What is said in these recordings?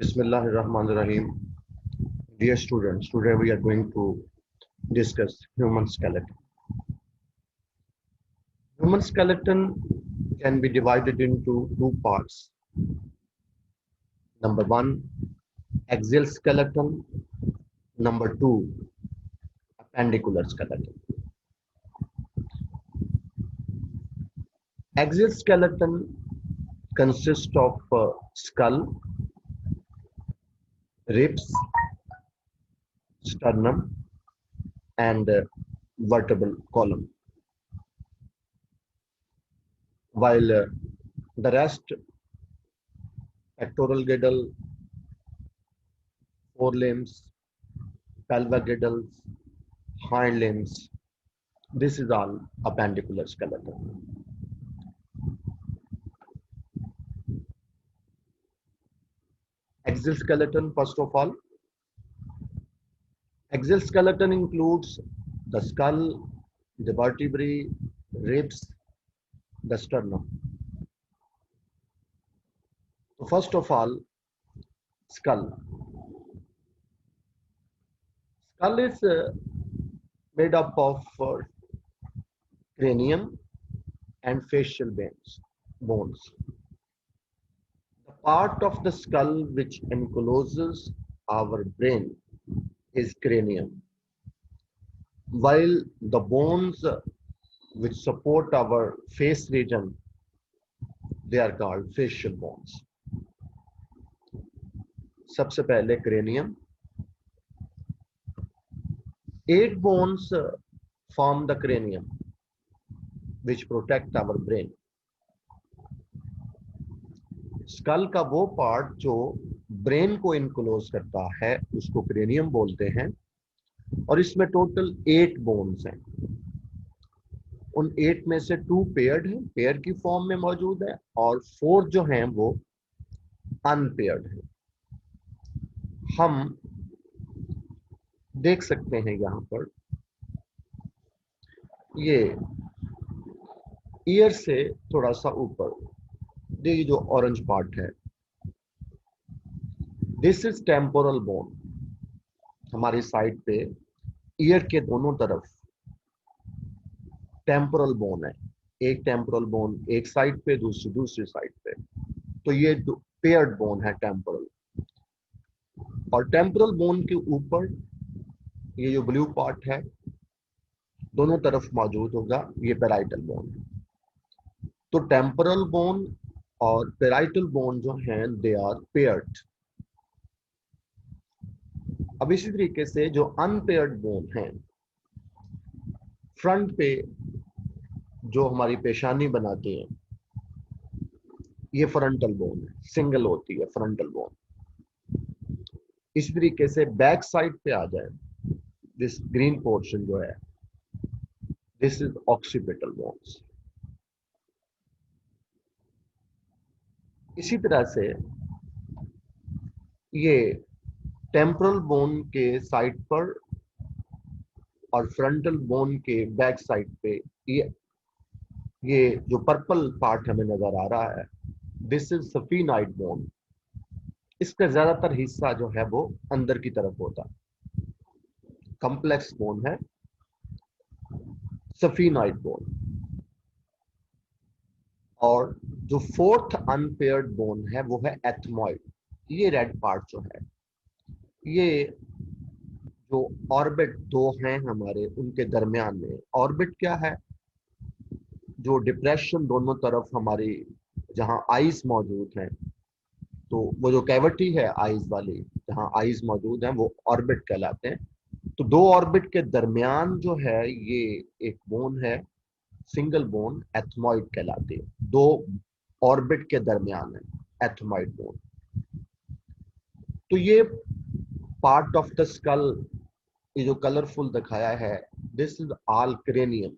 Bismillahirrahmanirrahim. Dear students, today we are going to discuss human skeleton. Human skeleton can be divided into two parts. Number one, axial skeleton. Number two, appendicular skeleton. Axial skeleton consists of skull, ribs, sternum, and vertebral column. While the rest, pectoral girdle, forelimbs, pelvic girdles, hind limbs, this is all appendicular skeleton. Axial skeleton, first of all. Axial skeleton includes the skull, the vertebrae, ribs, the sternum. So first of all, skull. Skull is made up of cranium and facial bones. The part of the skull which encloses our brain is cranium, while the bones which support our face region, they are called facial bones. सबसे पहले cranium. 8 bones form the cranium, which protect our brain. Skull का वो part जो brain को enclose करता है उसको cranium बोलते हैं, और इसमें टोटल 8 बोन्स हैं. उन 8 में से 2 पेयर्ड हैं, पेयर की फॉर्म में मौजूद है, और 4 जो हैं वो अनपेयर्ड हैं. हम देख सकते हैं यहां पर ये ईयर से थोड़ा सा ऊपर देखिए जो ऑरेंज पार्ट है, दिस इज टेम्पोरल बोन. हमारी साइड पे ईयर के दोनों तरफ टेम्पोरल बोन है. एक टेम्पोरल बोन एक साइड पे, दूसरी साइड पे. तो ये पेयर्ड बोन है टेम्पोरल. और टेम्पोरल बोन के ऊपर ये जो ब्लू पार्ट है दोनों तरफ मौजूद होगा, ये पेराइटल बोन है. तो टेम्पोरल बोन और पेराइटल बोन जो हैं दे आर पेयर्ड. अब इसी तरीके से जो अनपेयर्ड बोन हैं, फ्रंट पे जो हमारी पेशानी बनाती है, ये फ्रंटल बोन है, सिंगल होती है फ्रंटल बोन. इस तरीके से बैक साइड पे आ जाए, दिस ग्रीन पोर्शन जो है, दिस इज ऑक्सीपिटल बोन्स. इसी तरह से ये टेम्पोरल बोन के साइड पर और फ्रंटल बोन के बैक साइड पे ये जो पर्पल पार्ट हमें नजर आ रहा है, दिस इज सफिनॉइड बोन. इसका ज्यादातर हिस्सा जो है वो अंदर की तरफ होता है. कॉम्प्लेक्स बोन है सफिनॉइड बोन. और जो फोर्थ अनपेयर्ड बोन है वो है एथमॉइड. ये रेड पार्ट जो है, ये जो ऑर्बिट दो हैं हमारे उनके दरमियान में. ऑर्बिट क्या है? जो डिप्रेशन दोनों तरफ हमारी जहां आईज मौजूद हैं, तो वो जो कैविटी है आईज वाली जहां आईज मौजूद हैं वो ऑर्बिट कहलाते हैं. तो दो ऑर्बिट के दरमियान जो है ये एक बोन है, सिंगल बोन, एथमॉइड कहलाती है. दो ऑर्बिट के दरमियान है एथमॉइड बोन. तो ये पार्ट ऑफ द स्कल, ये जो कलरफुल दिखाया है, this is all cranium.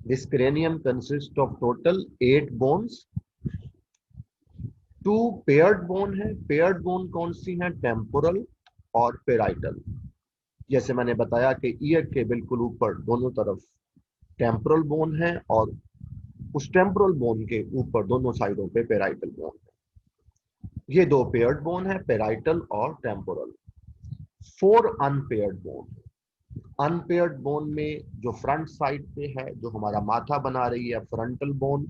This cranium consist of total 8 bones. 2 paired bone है. पेयर्ड बोन कौन सी है? टेम्पोरल और पेराइटल. जैसे मैंने बताया कि ईयर के बिल्कुल ऊपर दोनों तरफ टेम्पोरल बोन है, और उस टेम्पोरल बोन के ऊपर दोनों साइडों पे पेराइटल बोन है. ये दो पेयर्ड बोन है, पेराइटल और temporal. 4 unpaired bone. Unpaired bone में जो फ्रंट साइड पे है, जो हमारा माथा बना रही है, फ्रंटल बोन।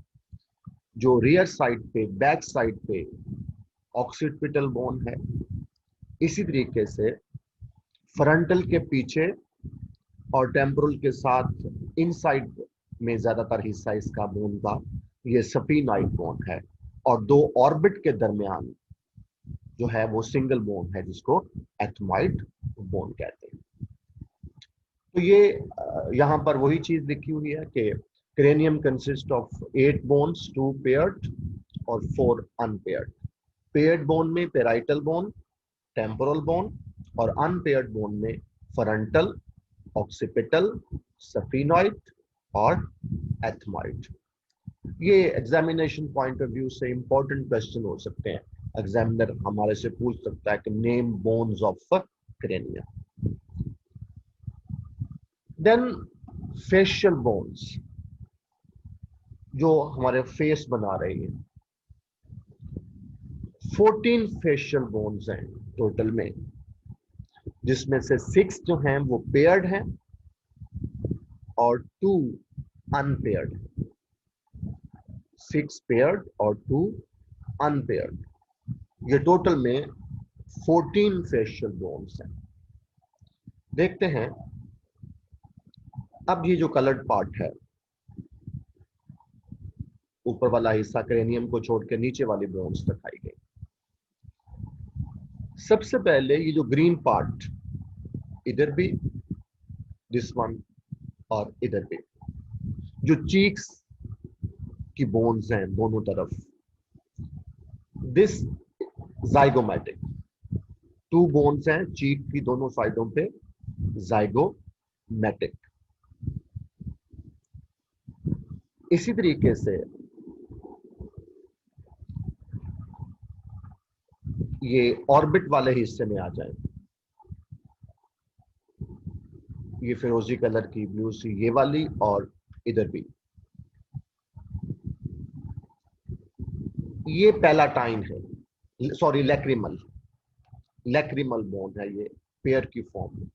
जो रियर साइड पे, बैक साइड पे ऑक्सीपिटल बोन है। इसी तरीके से फ्रंटल के पीछे और टेम्पोरल के साथ इनसाइड में ज्यादातर हिस्सा इसका बोन का ये सफिनॉइड बोन है। और दो ऑर्बिट के दरमियान जो है वो सिंगल बोन है, जिसको एथमॉइड बोन कहते हैं। तो ये यहाँ पर वही चीज लिखी हुई है कि cranium consist of 8 bones, 2 paired और 4 अनपेयर्ड। पेयर्ड बोन में पेराइटल बोन, टेम्पोरल बोन, और अनपेयर्ड बोन में फ्रंटल, ऑक्सीपिटल, सफिनॉइड और एथमॉइड। ये एग्जामिनेशन पॉइंट ऑफ व्यू से इंपॉर्टेंट क्वेश्चन हो सकते हैं। एग्जामिनर हमारे से पूछ सकता है कि name bones of crania. Then facial bones, जो हमारे फेस बना रही है। 14 फेशियल बोन्स हैं टोटल में, जिसमें से 6 जो हैं वो पेयर्ड हैं और 2 अनपेयर्ड। 6 पेयर्ड और 2 अनपेयर्ड। ये टोटल में 14 फेशियल बोन्स हैं। देखते हैं अब ये जो कलर्ड पार्ट है, ऊपर वाला हिस्सा क्रेनियम को छोड़ के नीचे वाली बोन्स दिखाई गई। सबसे पहले ये जो ग्रीन पार्ट, इधर भी, दिस वन, और इधर भी, जो चीक्स की बोन्स हैं दोनों तरफ, दिस जाइगोमैटिक। 2 बोन्स हैं चीक की दोनों साइडों पे, जाइगोमैटिक। इसी तरीके से ये ऑर्बिट वाले हिस्से में आ जाए, ये फिरोजी कलर की, ब्लू सी ये वाली, और इधर भी ये पैलाटाइन है, सॉरी लैक्रिमल। लैक्रिमल बोन है ये, पेयर की फॉर्म में।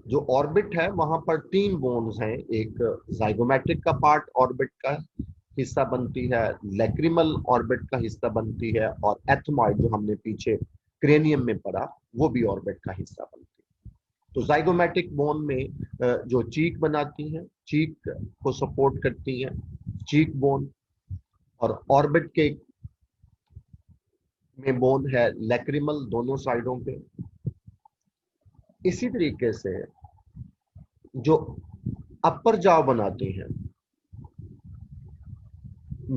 जो ऑर्बिट है वहां पर 3 बोन्स हैं। एक जाइगोमैटिक का पार्ट ऑर्बिट का हिस्सा बनती है, लैक्रिमल ऑर्बिट का हिस्सा बनती है, और एथमॉइड जो हमने पीछे क्रेनियम में पढ़ा वो भी ऑर्बिट का हिस्सा बनती है। तो जाइगोमैटिक बोन में जो चीक बनाती है, चीक को सपोर्ट करती है चीक बोन, और ऑर्बिट के में बोन है लैक्रिमल दोनों साइडों पे। इसी तरीके से जो अपर जाव बनाती हैं,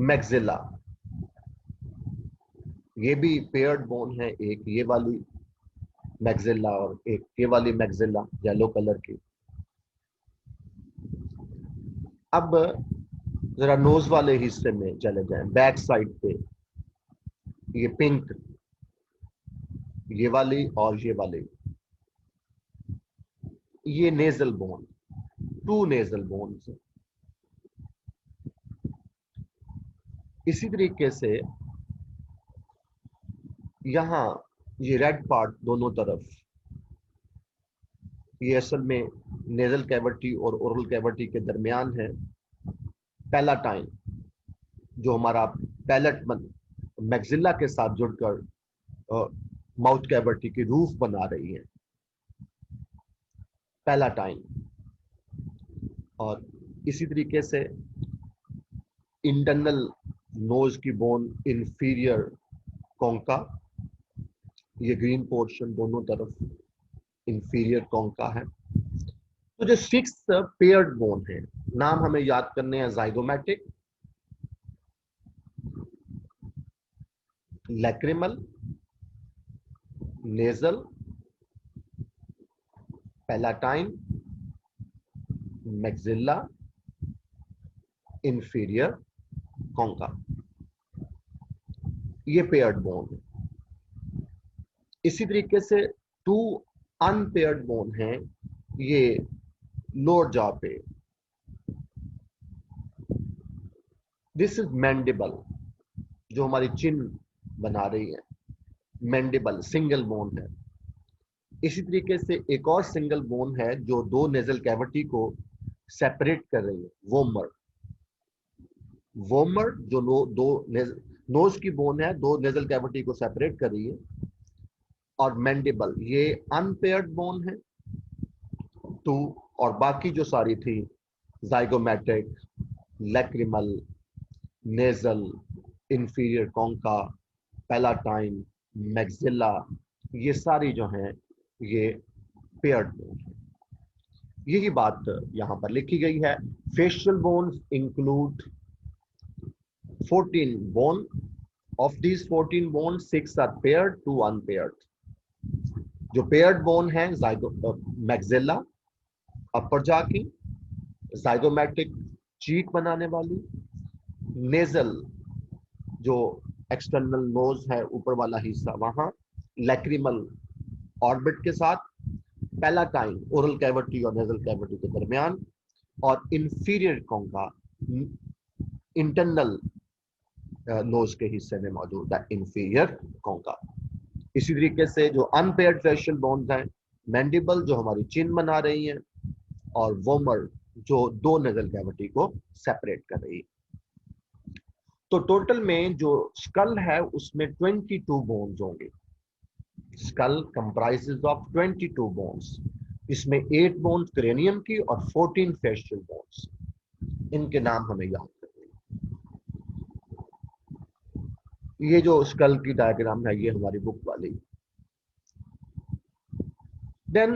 मैक्सिला, ये भी पेयर्ड बोन है। एक ये वाली मैक्सिला और एक ये वाली मैक्सिला, येलो कलर की। अब जरा नोज वाले हिस्से में चले जाएं, बैक साइड पे, ये पिंक, ये वाली और ये वाली, ये नेजल बोन, 2 नेजल बोन्स। इसी तरीके से यहां ये रेड पार्ट दोनों तरफ, ये असल में नेजल कैविटी और ओरल कैविटी के दरमियान है। पैलाटाइन, जो हमारा पैलेट मैक्सिला के साथ जुड़कर माउथ कैविटी की रूफ बना रही है, पैलाटाइन। और इसी तरीके से इंटरनल नोज की बोन, इंफीरियर कोंका, ये ग्रीन पोर्शन दोनों तरफ इंफीरियर कोंका है। तो जो 6 पेयर्ड बोन है, नाम हमें याद करने हैं, zygomatic, lacrimal, nasal, palatine, maxilla, inferior concha, ये पेयर्ड बोन है। इसी तरीके से 2 अनपेयर्ड बोन हैं, ये लोअर जॉ पे, दिस इज मैंडिबल, जो हमारी चिन बना रही है, मैंडिबल सिंगल बोन है। इसी तरीके से एक और सिंगल बोन है जो दो नेजल कैविटी को सेपरेट कर रही है, वोमर। वोमर जो नोज की बोन है, दो नेजल कैविटी को सेपरेट कर रही है। और मैंडिबल ये अनपेयर्ड बोन है टू, और बाकी जो सारी थी zygomatic, lacrimal, nasal, inferior concha, palatine, maxilla, ये सारी जो हैं ये पेयर्ड बोन है। यही बात यहां पर लिखी गई है। Facial bones include 14 bone. Of these 14 bone 6 are paired, 2 unpaired. जो पेयर्ड बोन है, मैक्सिला अपर जा की, जाइगोमेटिक चीक बनाने वाली, नेजल जो एक्सटर्नल नोज है ऊपर वाला हिस्सा वहां, लैक्रिमल ऑर्बिट के साथ, पैलाटाइन ओरल कैविटी और नेजल कैविटी के दरमियान, और इंफीरियर कॉन्का इंटरनल नोज के हिस्से में मौजूद है, इंफीरियर कॉन्का। इसी तरीके से जो अनपेयर्ड फेशियल बोन्स हैं, मैंडिबल जो हमारी चिन बना रही है, और वोमर जो दो नेजल कैविटी को सेपरेट कर रही है। तो टोटल में जो स्कल है उसमें 22 बोन्स होंगे। Skull comprises of 22 bones. इसमें 8 बोन्स क्रेनियम की और 14 फेशियल बोन्स। इनके नाम हमें याद रखने। ये जो स्कल की डायग्राम है ये हमारी बुक वाली। Then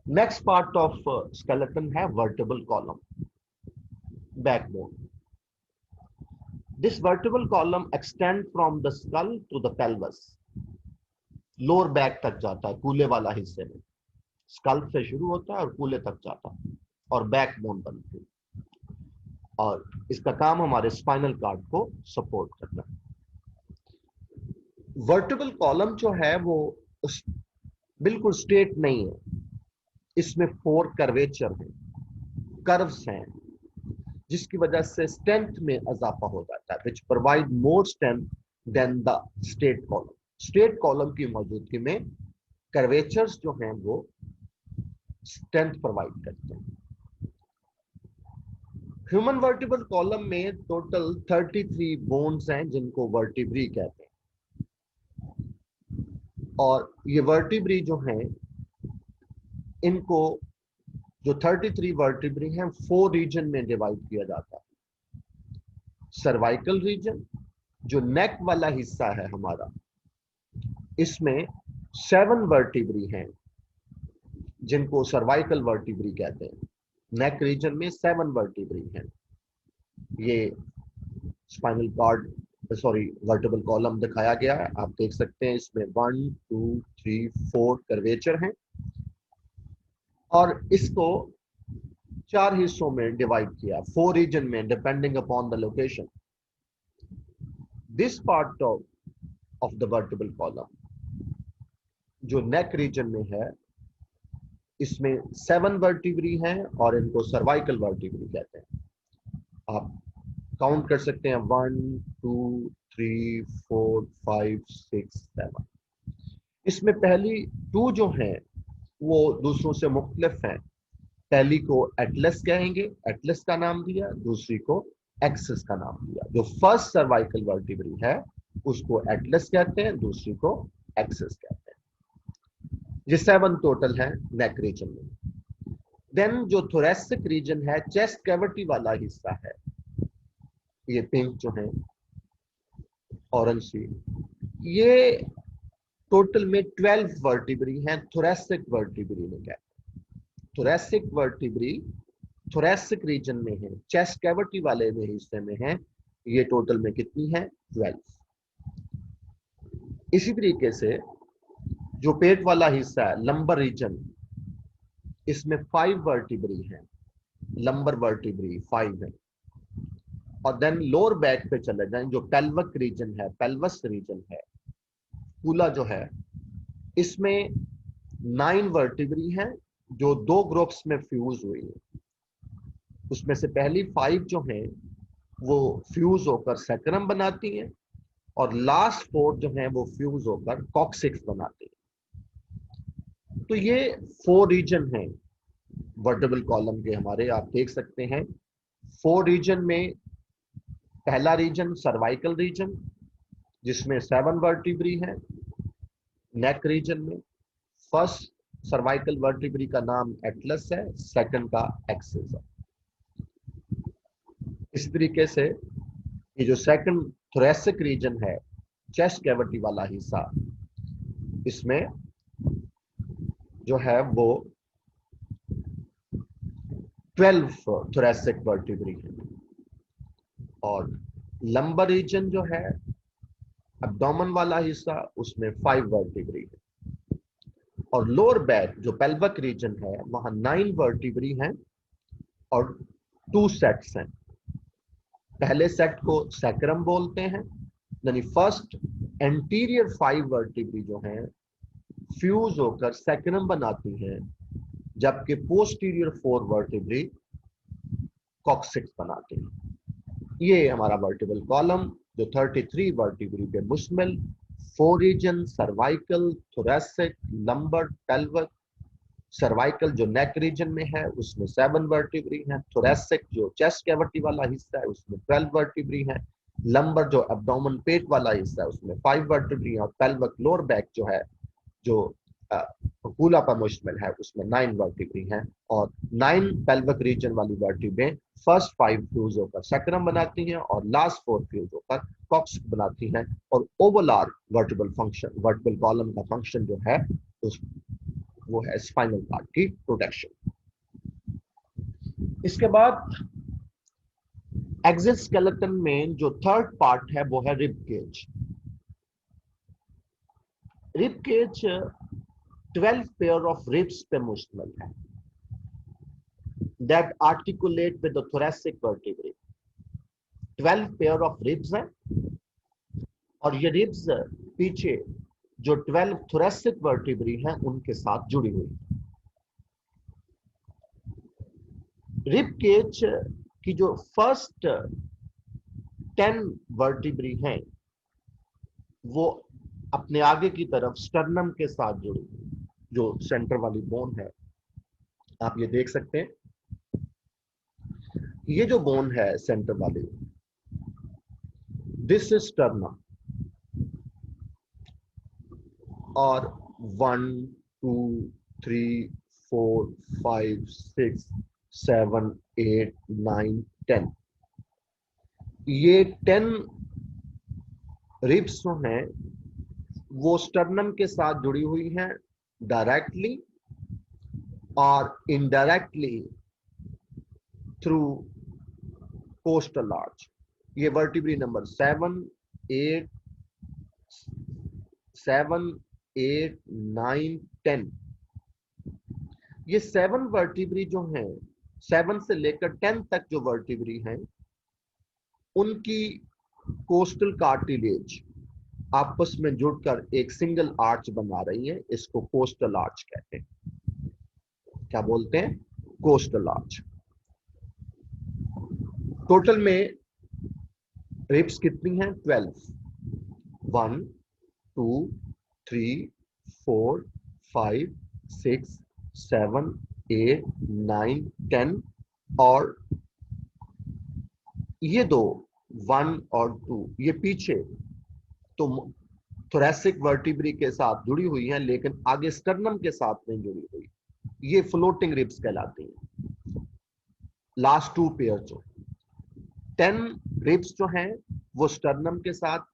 next part of skeleton है vertebral column, backbone. This vertebral column extend from the skull to the pelvis. Lower back तक जाता है, कूले वाला हिस्से में। स्कल से शुरू होता है और कूले तक जाता है और बैकबोन बनती है। और इसका काम हमारे स्पाइनल कार्ड को सपोर्ट करना है। वर्टेब्रल कॉलम जो है वो बिल्कुल स्ट्रेट नहीं है। इसमें 4 कर्वेचर हैं, कर्व्स हैं, जिसकी वजह से स्ट्रेंथ में इजाफा हो जाता है, which provide more strength than the straight column. Straight column की मौजूदगी में कर्वेचर्स जो हैं वो स्ट्रेंथ प्रोवाइड करते हैं। ह्यूमन वर्टिब्रल कॉलम में टोटल 33 बोन्स हैं जिनको वर्टिब्री कहते हैं। और ये वर्टिब्री जो हैं इनको, जो 33 वर्टिब्री हैं, 4 रीजन में डिवाइड किया जाता है। सर्वाइकल रीजन जो नेक वाला हिस्सा है हमारा, इसमें 7 वर्टिब्री हैं जिनको सर्वाइकल वर्टिब्री कहते हैं। नेक रीजन में 7 वर्टिब्री हैं। ये स्पाइनल कार्ड वर्टेब्रल कॉलम दिखाया गया है, आप देख सकते हैं। इसमें 1 2 3 4 कर्वेचर हैं और इसको 4 हिस्सों में डिवाइड किया, 4 रीजन में, depending upon the location. This part of the vertebral column जो नेक रीजन में है, इसमें 7 वर्टिब्री हैं और इनको सर्वाइकल वर्टिब्री कहते हैं। आप काउंट कर सकते हैं 1 2 3 4 5 6 7। इसमें पहली 2 जो हैं वो दूसरों से मुख्तलिफ हैं। पहली को एटलस कहेंगे, एटलस का नाम दिया, दूसरी को एक्सिस का नाम दिया। जो फर्स्ट सर्वाइकल वर्टिब्री है उसको एटलस कहते हैं, दूसरी को एक्सिस कहते हैं। ये 7 टोटल है नेक रीजन में। देन जो थोरेसिक रीजन है, चेस्ट कैविटी वाला हिस्सा है, ये पिंक जो है, ऑरेंज सी, ये टोटल में 12 वर्टिब्री हैं। थोरेसिक वर्टिब्री में क्या है, थोरेसिक वर्टिब्री थोरेसिक रीजन में है, चेस्ट कैविटी वाले में हिस्से में है। ये टोटल में कितनी है, 12। इसी तरीके से जो पेट वाला हिस्सा है, लंबर रीजन, इसमें 5 वर्टिब्री हैं, लंबर वर्टिब्री 5 है। और देन लोअर बैक पे चले जाएं, जो पेल्विक रीजन है, पेल्वस रीजन है, कूला जो है, इसमें 9 वर्टिब्री हैं जो 2 ग्रुप्स में फ्यूज हुई है। उसमें से पहली 5 जो हैं वो फ्यूज होकर सैक्रम बनाती हैं, और लास्ट 4 जो हैं वो फ्यूज होकर कॉक्सिक्स बनाती हैं। तो ये 4 रीजन हैं वर्टेब्रल कॉलम के हमारे, आप देख सकते हैं। 4 रीजन में पहला रीजन सर्वाइकल रीजन, जिसमें 7 वर्टिब्री हैं। नेक रीजन में फर्स्ट सर्वाइकल वर्टिब्री का नाम एटलस है, सेकंड का एक्सिस है। इस तरीके से ये जो सेकंड थोरेसिक रीजन है, चेस्ट कैविटी वाला हिस्सा, इसमें जो है वो 12 थोरेसिक वर्टिब्री है। और लंबर रीजन जो है, एब्डोमेन वाला हिस्सा, उसमें 5 वर्टिब्री है। और लोअर बैक जो पेल्विक रीजन है, वहां 9 वर्टिब्री हैं और 2 सेट्स हैं। पहले सेट को सैक्रम बोलते हैं, यानी फर्स्ट एंटीरियर 5 वर्टिब्री जो हैं फ्यूज होकर सैक्रम बनाती हैं, जबकि पोस्टीरियर 4 वर्टिब्री कॉक्सिक्स बनाती हैं। ये हमारा वर्टिब्रल कॉलम जो 33 वर्टिब्री पे मुश्तमिल, 4 region cervical, thoracic, lumbar, pelvic. Cervical जो नेक रीजन में है उसमें 7 वर्टिब्री हैं। थोरेसिक जो चेस्ट कैविटी वाला हिस्सा है उसमें 12 वर्टिब्री हैं। लंबर जो एब्डोमेन पेट वाला हिस्सा है उसमें 5 वर्टिब्री हैं। और पेल्विक लोअर बैक जो है, जो कूला पर मुश्तमिल है, उसमें 9 वर्टिब्री हैं। और 9 पेल्विक रीजन वाली वर्टिब्रें फर्स्ट 5 फ्यूज होकर सैक्रम बनाती हैं और लास्ट 4 फ्यूज होकर कॉक्स बनाती हैं। और ओवलार वर्टिब्रल फंक्शन, वर्टिब्रल कॉलम का फंक्शन जो है उस वो है स्पाइनल कार्ड की प्रोटेक्शन। इसके बाद एक्सोस्केलेटन में जो थर्ड पार्ट है वो है rib cage. Rib cage 12 pair of ribs पे मुश्तमिल है that articulate with the thoracic vertebrae. 12 pair of ribs हैं, और ये रिब्स पीछे जो 12 थोरेसिक वर्टिब्री हैं उनके साथ जुड़ी हुई है। रिब केज की जो फर्स्ट 10 वर्टिब्री हैं वो अपने आगे की तरफ स्टर्नम के साथ जुड़ी हुई, जो सेंटर वाली बोन है आप ये देख सकते हैं। ये जो बोन है सेंटर वाली, दिस इज स्टर्नम। और 1 2 3 4 5 6 7 8 9 10, ये 10 रिब्स जो हैं वो स्टर्नम के साथ जुड़ी हुई हैं डायरेक्टली और इनडायरेक्टली थ्रू कोस्टल आर्च। ये वर्टिब्री नंबर 7 8 9 10, ये 7 वर्टिब्री जो हैं, 7 से लेकर 10 तक जो वर्टिब्री हैं, उनकी कोस्टल कार्टिलेज आपस में जुड़कर एक सिंगल आर्च बना रही है। इसको कोस्टल आर्च कहते हैं। क्या बोलते हैं? Coastal arch. टोटल में रिब्स कितनी हैं? 12। 1 2 3 4 5 6 7 8 9 10, और ये दो 1 और 2 ये पीछे तो थोरेसिक वर्टिब्री के साथ जुड़ी हुई हैं, लेकिन आगे स्टर्नम के साथ नहीं जुड़ी हुई। ये फ्लोटिंग रिब्स कहलाती हैं। लास्ट 2 पेयर जो 10 रिब्स जो हैं वो स्टर्नम के साथ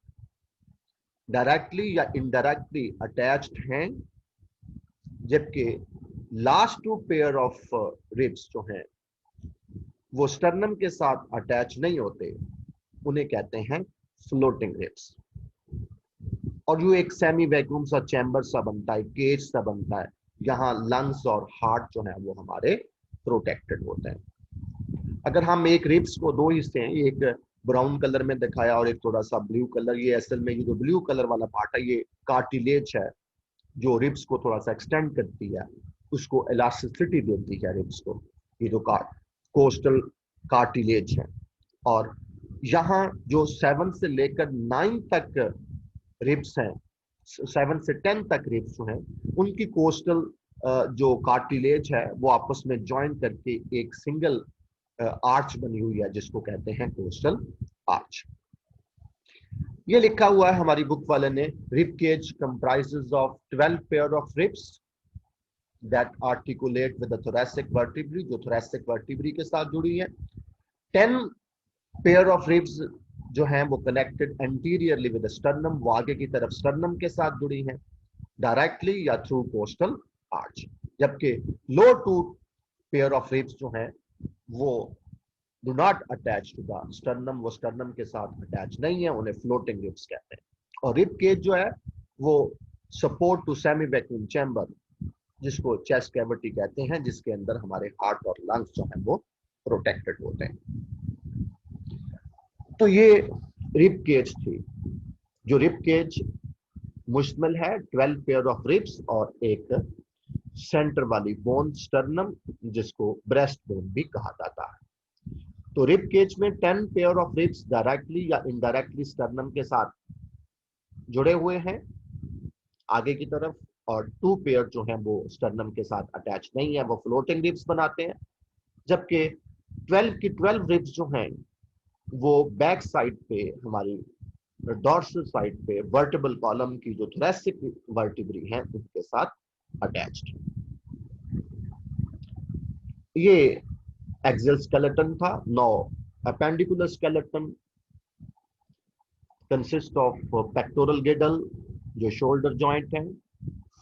डायरेक्टली या इनडायरेक्टली अटैच्ड हैं, जबकि लास्ट 2 पेयर ऑफ रिब्स जो हैं वो स्टर्नम के साथ अटैच नहीं होते, उन्हें कहते हैं फ्लोटिंग रिब्स। और जो एक सेमी वैक्यूम सा चैम्बर सा बनता है, केज सा बनता है, यहाँ लंग्स और हार्ट जो है वो हमारे प्रोटेक्टेड होते हैं। अगर हम एक रिब्स को दो हिस्से हैं, एक ब्राउन कलर में दिखाया और एक थोड़ा सा ब्लू कलर, ये असल में ये जो ब्लू कलर वाला पार्ट है ये कार्टिलेज है जो रिब्स को थोड़ा सा एक्सटेंड करती है, उसको इलास्टिसिटी देती है रिब्स को। ये जो कोस्टल कार्टिलेज है, और यहाँ जो 7 से लेकर 9 तक रिब्स हैं, 7 से 10 तक रिब्स जो हैं, उनकी कोस्टल जो कार्टिलेज है वो आपस में ज्वाइन करके एक सिंगल आर्च बनी हुई है जिसको कहते हैं कोस्टल आर्च। ये लिखा हुआ है हमारी बुक वाले ने, rib cage comprises of 12 pair of ribs that articulate with the thoracic vertebrae, जो thoracic vertebrae के साथ जुड़ी है। 10 पेयर ऑफ रिब्स जो हैं वो कनेक्टेड एंटीरियरली विद स्टर्नम, वो आगे की तरफ स्टर्नम के साथ जुड़ी हैं डायरेक्टली या थ्रू कोस्टल आर्च। जबकि लोअर 2 पेयर ऑफ रिब्स जो हैं वो do not attach to the sternum, वो स्टर्नम के साथ अटैच नहीं है, उन्हें फ्लोटिंग रिब्स कहते हैं। और रिब केज जो है वो support to semi vacuum chamber, जिसको चेस्ट कैविटी कहते हैं, जिसके अंदर हमारे हार्ट और लंग्स जो हैं वो प्रोटेक्टेड होते हैं। तो ये रिब केज थी, जो रिब केज मुश्तमिल है 12 पेयर ऑफ रिब्स और एक सेंटर वाली बोन स्टर्नम, जिसको ब्रेस्ट बोन भी कहा जाता है। तो रिब केज में 10 पेयर ऑफ रिब्स डायरेक्टली या इनडायरेक्टली स्टर्नम के साथ जुड़े हुए हैं आगे की तरफ, और 2 पेयर जो हैं वो स्टर्नम के साथ अटैच नहीं है, वो फ्लोटिंग रिब्स बनाते हैं। जबकि 12 की 12 रिब्स जो हैं वो बैक साइड पे, हमारी डॉर्सल साइड पे वर्टिबल कॉलम की जो थोरेसिक वर्टिब्री हैं उनके साथ अटैच्ड। ये एक्सियल स्केलेटन था। No appendicular skeleton consist of pectoral girdle जो शोल्डर जॉइंट है,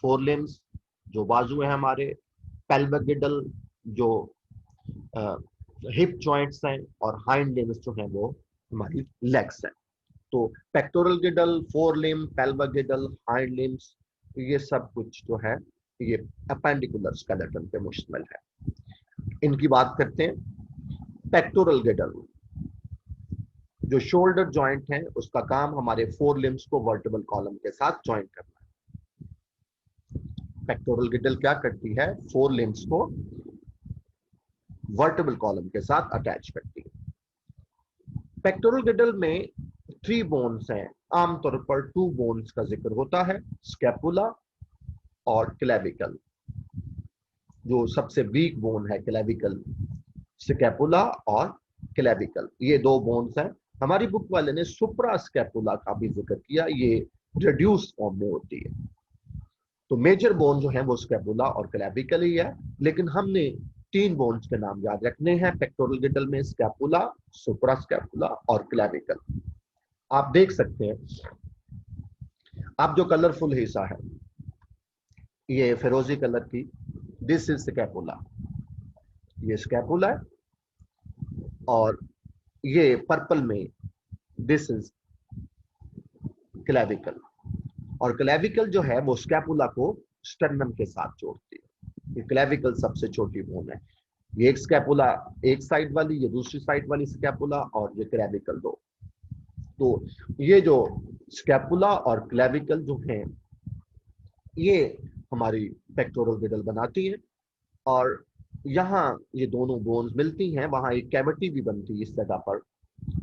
फोरलिम्स जो बाजू है हमारे, पेल्विक गिडल जो हिप जॉइंट्स हैं, और हाइंड लिम्स जो हैं वो हमारी लेग्स हैं। तो पेक्टोरल गिडल, फोर लिम, पेल्विक गिडल, हाइंड लिम्स, ये सब कुछ जो है ये अपेंडिकुलर स्केलेटन पे मुश्तमिल है। इनकी बात करते हैं। पेक्टोरल गिडल जो शोल्डर जॉइंट है, उसका काम हमारे फोर लिम्स को वर्टिबल कॉलम के साथ ज्वाइन करना है। पेक्टोरल गिडल क्या करती है? फोर लिम्स को वर्टिबल कॉलम के साथ अटैच करती है। पेक्टोरल गिडल में 3 बोन्स हैं, आमतौर पर 2 बोन्स का जिक्र होता है, स्कैपुला और क्लेविकल। जो सबसे वीक बोन है क्लेविकल, स्कैपुला और क्लेविकल, ये 2 बोन्स हैं। हमारी बुक वाले ने सुप्रा स्कैपुला का भी जिक्र किया, ये रिड्यूस फॉर्म में होती है। तो मेजर बोन जो है वो स्कैपुला और क्लेविकल ही है, लेकिन हमने 3 बोन्स के नाम याद रखने हैं पेक्टोरल गिडल में, स्कैपुला, सुप्रा स्कैपुला और क्लेविकल। आप देख सकते हैं, आप जो कलरफुल हिस्सा है ये फिरोजी कलर की, दिस इज स्कैपुला, ये स्कैपुला है, और ये पर्पल में दिस इज क्लेविकल। और क्लेविकल जो है वो स्कैपुला को स्टर्नम के साथ जोड़ती है। ये क्लेविकल सबसे छोटी बोन है। ये एक स्कैपुला एक साइड वाली, ये दूसरी साइड वाली स्कैपुला, और ये क्लेविकल 2। तो ये जो स्कैपुला और क्लेविकल जो हैं ये हमारी पेक्टोरल गिडल बनाती है। और यहाँ ये दोनों बोन्स मिलती हैं, वहां एक कैविटी भी बनती है इस जगह पर।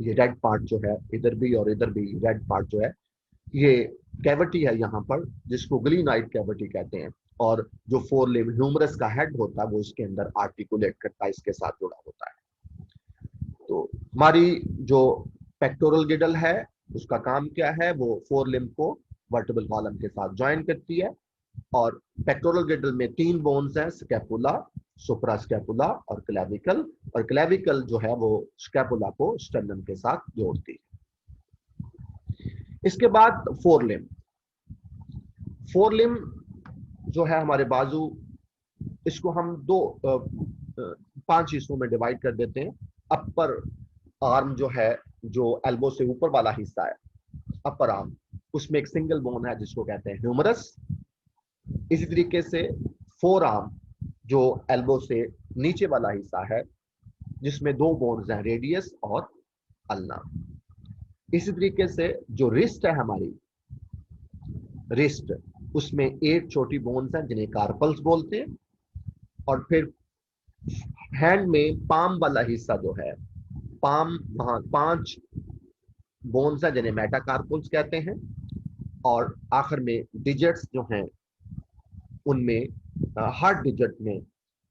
ये रेड पार्ट जो है इधर भी और इधर भी रेड पार्ट जो है, ये कैविटी है यहाँ पर, जिसको ग्लीनाइड कैविटी कहते हैं। और जो फोर लिब ह्यूमरस का हेड होता है वो इसके अंदर आर्टिकुलेट करता है, इसके साथ जुड़ा होता है। तो हमारी जो पेक्टोरल गिडल है उसका काम क्या है? वो फोर लिम्ब को वर्टिबल कॉलम के साथ ज्वाइन करती है। और पेक्टोरल गिडल में 3 बोन्स हैं, स्कैपुला, सुप्रा स्कैपुला और क्लेविकल। और क्लेविकल जो है वो स्कैपुला को स्टर्नम के साथ जोड़ती है। इसके बाद फोर लिम्ब। फोर लिम्ब जो है हमारे बाजू, इसको हम 5 हिस्सों में डिवाइड कर देते हैं। अपर आर्म जो है, जो एल्बो से ऊपर वाला हिस्सा है, अपर आर्म, उसमें एक सिंगल बोन है जिसको कहते हैं ह्यूमरस। इसी तरीके से फोर आर्म जो एल्बो से नीचे वाला हिस्सा है, जिसमें 2 बोन्स हैं, रेडियस और अल्ना। इसी तरीके से जो रिस्ट है हमारी, रिस्ट, उसमें 8 छोटी बोन्स हैं जिन्हें कार्पल्स बोलते हैं। और फिर हैंड में पाम वाला हिस्सा जो है, पाम, वहां 5 बोन्स हैं जिन्हें मेटाकार्पल्स कहते हैं, और आखिर में डिजिट्स जो हैं उनमें हर डिजिट में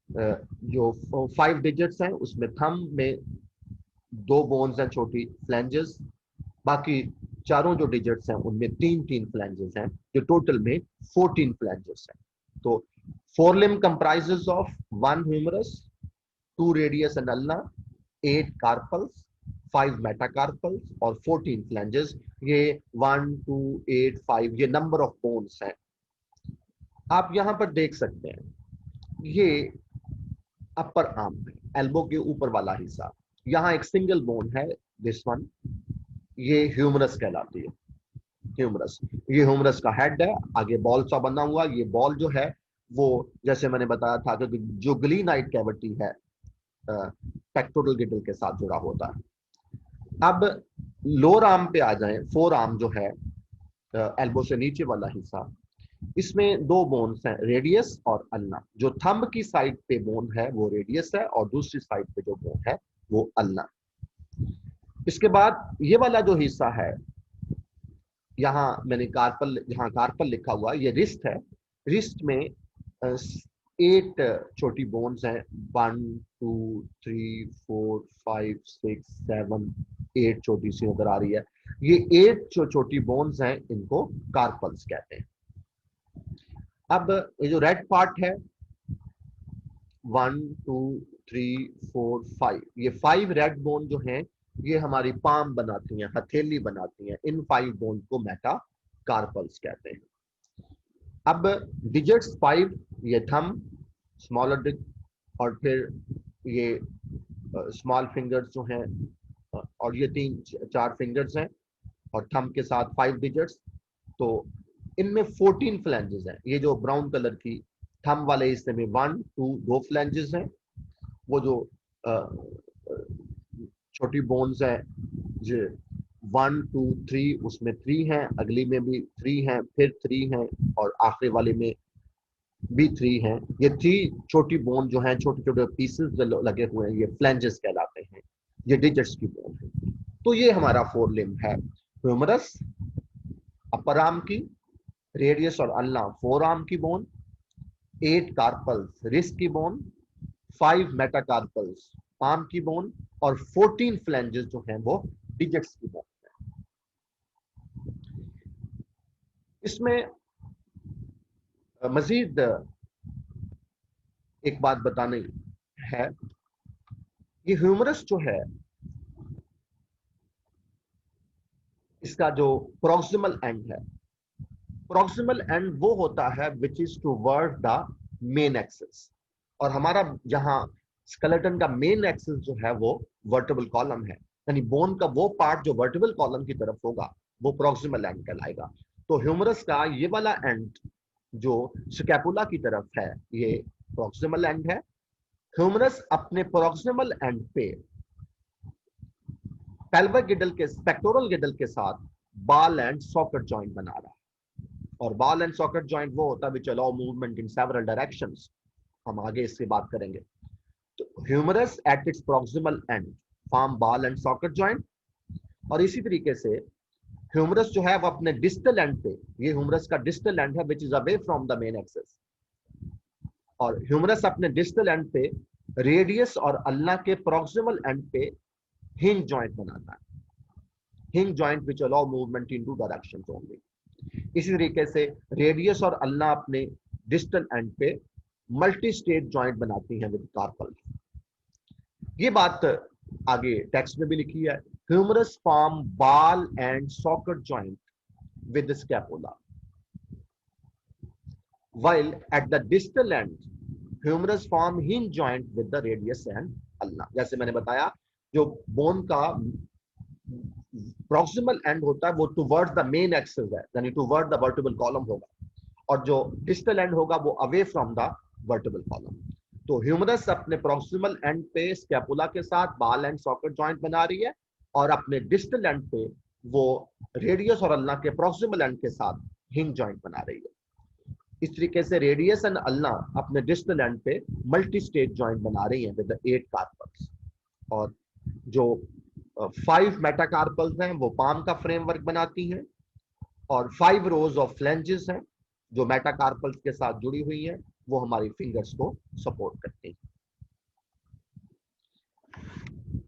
जो 5 डिजिट्स हैं उसमें थंब में 2 बोन्स हैं छोटी फ्लैंजेस, बाकी चारों जो डिजिट्स हैं उनमें 3 फ्लैंजेस हैं, जो टोटल में 14 फ्लैंजेस हैं। तो forelimb comprises of 1 humerus, 2 radius and ulna, 8 carpals, 5 metacarpals और 14 फ्लैंजेस। ये 1 2 8 5 ये नंबर ऑफ बोन्स हैं। आप यहां पर देख सकते हैं ये अपर आर्म है, एल्बो के ऊपर वाला हिस्सा। यहाँ एक सिंगल बोन है, दिस वन, ये ह्यूमरस कहलाती है। ह्यूमरस, ये ह्यूमरस का हेड है, आगे बॉल सा बना हुआ। ये बॉल जो है वो जैसे मैंने बताया था कि जो ग्लीनाइट कैविटी है पेक्टोरल गिडल के साथ जुड़ा होता है। अब लोअर आर्म पे आ जाएं, फोर आर्म जो है एल्बो से नीचे वाला हिस्सा, इसमें 2 बोन्स हैं, रेडियस और अल्ना। जो थंब की साइड पे बोन है वो रेडियस है और दूसरी साइड पे जो बोन है वो अल्ना। इसके बाद ये वाला जो हिस्सा है, यहाँ मैंने कार्पल, यहाँ कार्पल लिखा हुआ, ये रिस्ट है। रिस्ट में 8 छोटी बोन्स हैं, 1 2 3 4 5 6 7 8 छोटी सी नजर आ रही है। ये 8 जो छोटी बोन्स हैं इनको कार्पल्स कहते हैं। अब ये जो रेड पार्ट है 1 2 3 4 5, ये 5 रेड बोन जो हैं ये हमारी पाम बनाती हैं, हथेली बनाती हैं। इन 5 बोन को मेटा कार्पल्स कहते हैं। अब डिजिट्स 5, ये थंब, स्मॉलर डिजिट, और फिर ये स्मॉल फिंगर्स जो हैं, और ये 4 फिंगर्स हैं और थंब के साथ 5 डिजिट्स। तो इनमें 14 फ्लैंजेस हैं। ये जो ब्राउन कलर की थंब वाले हिस्से में 1 2 फ्लैंजेस हैं। वो जो छोटी बोन्स हैं जो 1 2 3 उसमें 3 हैं, अगली में भी 3 हैं, फिर 3 हैं और आखिरी वाले में भी 3 हैं। ये 3 छोटी बोन जो हैं, छोटे छोटे पीसेस जो लगे हुए हैं, ये फ्लैंजेस कहलाते हैं। ये डिजिट्स की बोन है। तो ये हमारा 4 लिम्ब है, ह्यूमरस अपर आर्म की, रेडियस और अल्ना 4 आर्म की बोन, 8 कार्पल्स रिस्ट की बोन, 5 मेटाकार्पल्स पाम की बोन और 14 फ्लैंजेस जो हैं वो डिजिट्स की बोन है। इसमें मजीद एक बात बतानी है, ये ह्यूमरस जो है इसका जो प्रॉक्सिमल एंड है, प्रॉक्सिमल एंड वो होता है which is toward the main axis. और हमारा जहां स्केलेटन का मेन एक्सिस जो है वो वर्टिबल कॉलम है, यानी बोन का वो पार्ट जो वर्टिबल कॉलम की तरफ होगा वो प्रॉक्सिमल एंड कहलाएगा। तो ह्यूमरस का ये वाला एंड जो स्कैपुला की तरफ है ये प्रॉक्सिमल एंड है। ह्यूमरस अपने प्रॉक्सिमल एंड पे पेल्विक गिडल के, पेक्टोरल गिडल के साथ बाल एंड सॉकेट जॉइंट बना रहा है। और बाल एंड सॉकेट जॉइंट वो होता है which allow movement in several directions. हम आगे इससे बात करेंगे। तो humerus at its proximal end form ball and socket joint. और इसी तरीके से ह्यूमरस जो है वो अपने डिस्टल एंड पे, ये ह्यूमरस का डिस्टल एंड है which is away from the main axis, और ह्यूमरस अपने डिस्टल एंड पे रेडियस और अल्ना के प्रॉक्सिमल एंड पे हिंज जॉइंट बनाता है, hinge joint which allow movement in two directions only. इसी तरीके से रेडियस और अल्ना अपने डिस्टल एंड पे मल्टी स्टेट जॉइंट बनाती हैं विद कार्पल। ये बात आगे टेक्स्ट में भी लिखी है, humerus form ball and socket joint with scapula, while at the distal end humerus form hinge joint with the radius and ulna। जैसे मैंने बताया जो बोन का प्रॉक्सिमल एंड होता है वो टुवर्ड्स द मेन एक्सिस है, यानी टुवर्ड द वर्टिबल कॉलम होगा, और जो डिस्टल एंड होगा वो away from the vertebral column. तो ह्यूमरस अपने प्रॉक्सिमल एंड पे स्कैपुला के साथ बाल एंड सॉकेट जॉइंट बना रही है, और अपने डिस्टल एंड पे वो रेडियस और अल्ना के प्रॉक्सिमल एंड के साथ हिंज जॉइंट बना रही है। इस तरीके से रेडियस एंड अल्ना अपने डिस्टल एंड पे मल्टी स्टेट जॉइंट बना रही हैं विद द 8 कार्पल्स। और जो 5 मेटाकार्पल्स हैं, वो पाम का फ्रेमवर्क बनाती हैं, और 5 रोज ऑफ फ्लेंजेस हैं जो मेटाकार्पल्स के साथ जुड़ी हुई हैं, वो हमारी फिंगर्स को सपोर्ट करती हैं।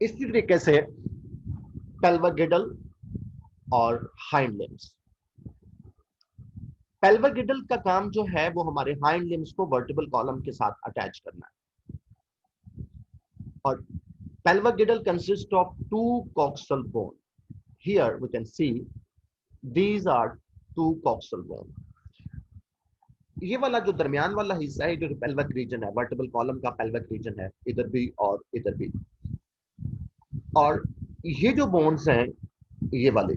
इसी तरीके से पेल्विक गिडल और हाइंड लिम्स। पेल्विक गिडल का काम जो है वो हमारे हाइंड लिम्स को वर्टिबल कॉलम के साथ अटैच करना है, और pelvic girdle consist of 2 coxal bone. Here we can see these are 2 coxal bone. ये वाला जो दरमियान वाला हिस्सा है, जो पेल्विक रीजन है, वर्टिबल कॉलम का पेल्विक रीजन है, इधर भी और इधर भी, और ये जो बोन्स हैं, ये वाले,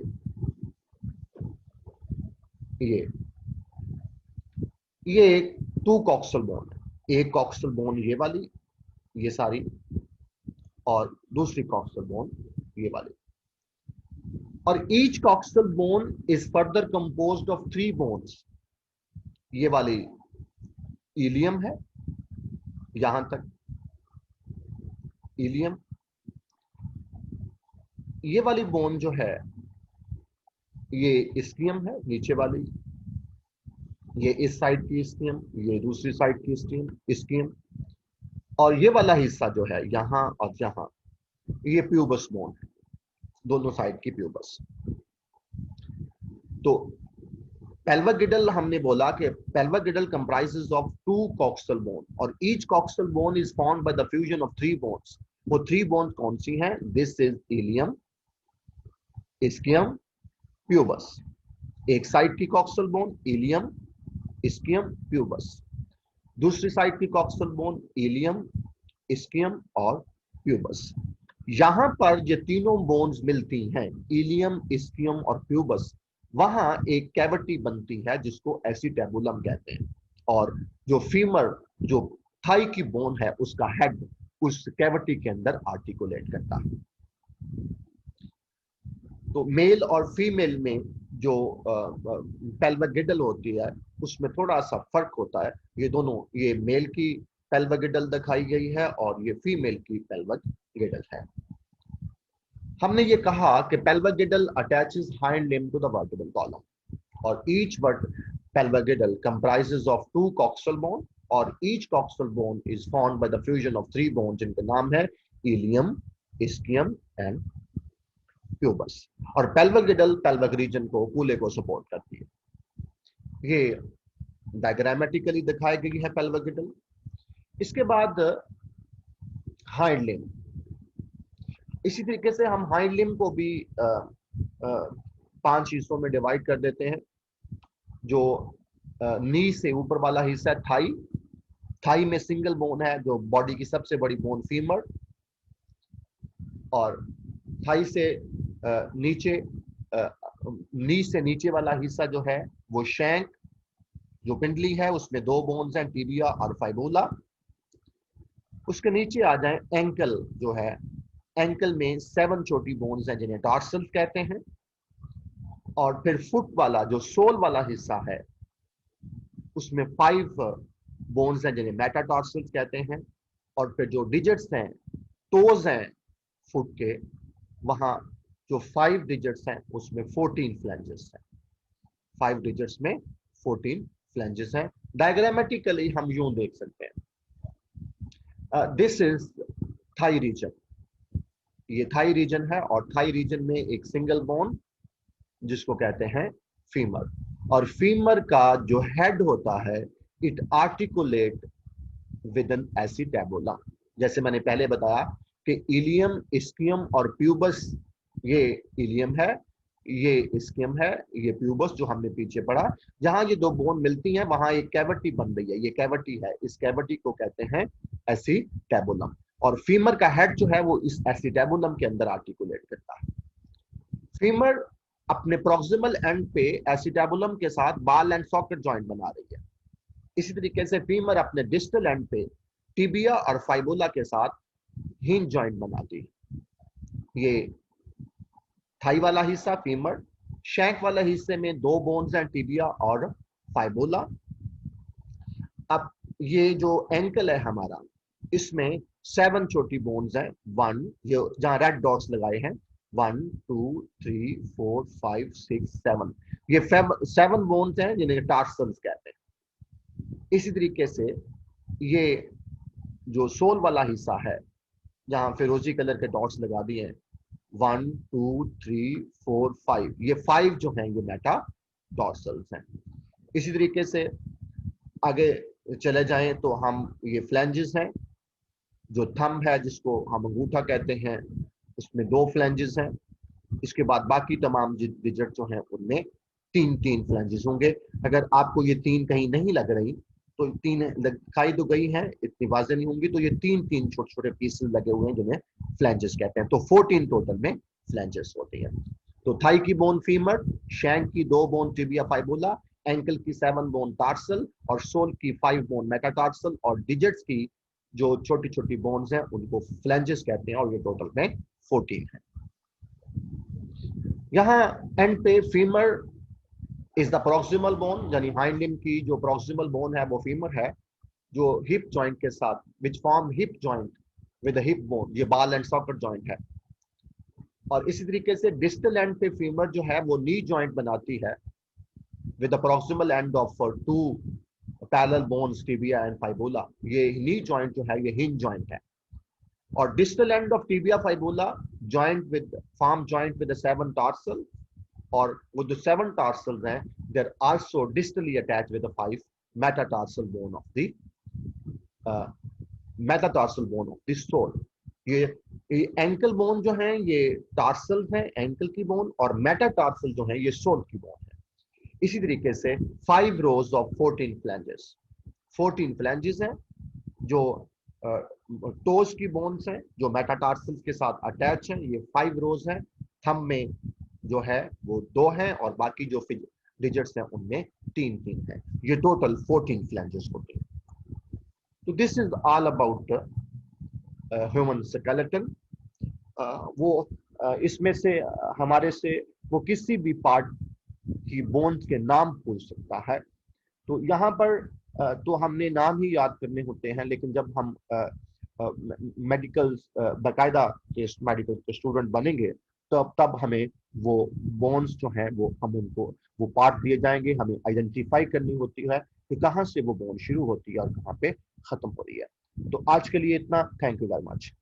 ये 2 कॉक्सल बोन है। एक कॉक्सल बोन ये वाली, ये सारी, और दूसरी कॉक्सल बोन ये वाली, और each coxal bone is further composed of 3 bones. ये वाली इलियम है, यहां तक इलियम। ये वाली बोन जो है ये इस्कियम है, नीचे वाली, ये इस साइड की इस्कियम, ये दूसरी साइड की इस्कियम, और ये वाला हिस्सा जो है यहां और यहां, ये प्यूबस बोन है, दोनों साइड की प्यूबस। तो पेल्विक गिडल हमने बोला कि pelvic girdle comprises of 2 coxal bone, और each coxal bone is formed by the fusion of 3 bones. वो 3 बोन्स कौन सी हैं? This is ilium, ischium, pubis. एक साइड की coxal bone ilium, ischium, pubis. दूसरी साइड की कॉक्सल बोन इलियम, इस्कियम और प्यूबस। यहां पर ये तीनों बोन्स मिलती हैं, इलियम, इस्कियम और प्यूबस, वहां एक कैविटी बनती है जिसको एसिटेबुलम कहते हैं, और जो फीमर, जो थाई की बोन है, उसका हेड उस कैविटी के अंदर आर्टिकुलेट करता है। तो मेल और फीमेल में जो पेल्विक गिडल होती है उसमें थोड़ा सा फर्क होता है। ये दोनों, ये मेल की पेल्विक गिडल दिखाई गई है और ये फीमेल की पेल्विक गिडल है। हमने ये कहा कि pelvic girdle attaches hind limb to the vertebral column, और each pelvic girdle comprises of 2 coxal bone, और each coxal bone is formed by the fusion of 3 bones जिनके नाम है ilium, ischium and pubis। और pelvic girdle pelvic region को, कूल्हे को support करती है। ये डायग्रामेटिकली दिखाई गई है pelvic girdle। इसके बाद हाइंड लिम्ब। इसी तरीके से हम हाइंड लिम्ब को भी 5 हिस्सों में डिवाइड कर देते हैं। जो नी से ऊपर वाला हिस्सा है थाई, थाई में सिंगल बोन है, जो बॉडी की सबसे बड़ी बोन फीमर, और थाई से नीचे, नी से नीचे वाला हिस्सा जो है वो शैंक, जो पिंडली है, उसमें 2 बोन्स हैं, टिबिया और फाइबोला। उसके नीचे आ जाए एंकल, जो है एंकल में 7 छोटी बोन्स हैं जिन्हें टार्सल कहते हैं, और फिर फुट वाला जो सोल वाला हिस्सा है उसमें 5 बोन्स हैं जिन्हें मेटाटार्सल्स कहते हैं, और फिर जो डिजिट्स हैं, टोज हैं फुट के, वहां जो 5 डिजिट्स हैं उसमें 14 फ्लैंजेस हैं। 5 डिजिट्स में 14 फ्लैंजेस हैं। डायग्रामेटिकली हम यूं देख सकते हैं, दिस इज थाई रीजन, ये थाई रीजन है, और थाई रीजन में एक सिंगल बोन जिसको कहते हैं फीमर, और फीमर का जो हेड होता है इट आर्टिकुलेट विद एन एसिटेबुला। जैसे मैंने पहले बताया कि इलियम, इस्कियम और प्यूबस, ये इलियम है, ये इस्कियम है, ये प्यूबस जो हमने पीछे पढ़ा। जहां ये 2 बोन मिलती हैं वहां एक कैविटी बन रही है, ये कैविटी है, इस कैविटी को कहते हैं एसिटेबुलम, और फीमर का हेड जो है वो इस एसिटेबुलम के अंदर आर्टिकुलेट करता है। फीमर अपने प्रॉक्सिमल एंड पे एसिटेबुलम के साथ बाल एंड सॉकेट जॉइंट बना रही है। इसी तरीके से फीमर अपने डिस्टल एंड पे टिबिया और फाइबोला के साथ हिंज जॉइंट बनाती है। ये थाई वाला हिस्सा फीमर, शैंक वाला हिस्से में 2 बोन्स हैं, टिबिया और फाइबोला। अब ये जो एंकल है हमारा, इसमें 7 छोटी बोन्स हैं, 1, ये जहां रेड डॉट्स लगाए हैं 1 2 3 4 5 6 7, ये 7 बोन्स हैं जिन्हें टार्सल्स कहते हैं। इसी तरीके से ये जो सोल वाला हिस्सा है, जहां फिरोजी कलर के डॉट्स लगा दिए हैं, 1 2 3 4 5, ये 5 जो हैं ये मेटा डॉर्सल्स हैं। इसी तरीके से आगे चले जाएं तो हम ये फ्लैंजेस हैं, जो थंब है जिसको हम अंगूठा कहते हैं, उसमें 2 फ्लैंजेस हैं। इसके बाद बाकी तमाम डिजिट जो हैं उनमें 3 फ्लैंजेस होंगे। अगर आपको ये 3 कहीं नहीं लग रही तो 3 दिखाई तो गई हैं, इतनी वाज़ेह नहीं होंगी, तो ये 3 छोटे छोटे पीसेस लगे हुए हैं जिन्हें फ्लैंजेस कहते हैं। तो 14 टोटल में फ्लैंजेस होती हैं। तो थाई की बोन फीमर, शैंक की 2 बोन टिबिया फाइबुला, एंकल की 7 बोन टार्सल और सोल की 5 बोन मेटाटार्सल, और डिजिट्स की जो छोटी छोटी बोन्स हैं उनको फ्लैंजेस कहते हैं, और ये टोटल में 14 है। यहाँ एंड पे femur is the proximal bone, यानी हाइंड लिम्ब की जो प्रोक्सिमल बोन है वो फीमर है, जो हिप जॉइंट के साथ, which form hip joint with hip bone, ये बाल एंड सॉकेट जॉइंट है। और इसी तरीके से डिस्टल एंड पे फीमर जो है वो नी जॉइंट बनाती है with the proximal end of two parallel bones tibia and fibula, ये knee joint जो है ये hinge joint है। और distal end of tibia fibula joint with farm joint with the 7 tarsal, और वो जो 7 tarsals हैं they're also distally attached with the 5 metatarsal bone of the metatarsal bone of the sole। ये एंकल बोन जो है ये टार्सल है, ankle की बोन, और मेटाटार्सल जो है ये सोल की बोन है। इसी तरीके से 5 रोज ऑफ 14 फ्लैंजेस, 14 फ्लैंजेस हैं जो टोज की बोन्स हैं जो मेटाटार्सल्स के साथ अटैच हैं, ये 5 रोज हैं। थंब में जो है वो 2 हैं, और बाकी जो डिजिट्स हैं उनमें 3 हैं। ये टोटल 14 फ्लैंजेस होते हैं। तो this is all about human skeleton. वो इसमें से हमारे से वो किसी भी पार्ट की बोन्स के नाम पूछ सकता है। तो यहाँ पर तो हमने नाम ही याद करने होते हैं, लेकिन जब हम मेडिकल बाकायदा मेडिकल के स्टूडेंट बनेंगे तो तब हमें वो बोन्स जो हैं वो हम उनको वो पार्ट दिए जाएंगे, हमें आइडेंटिफाई करनी होती है कि कहाँ से वो बोन शुरू होती है और कहाँ पे खत्म हो रही है। तो आज के लिए इतना, थैंक यू वेरी मच।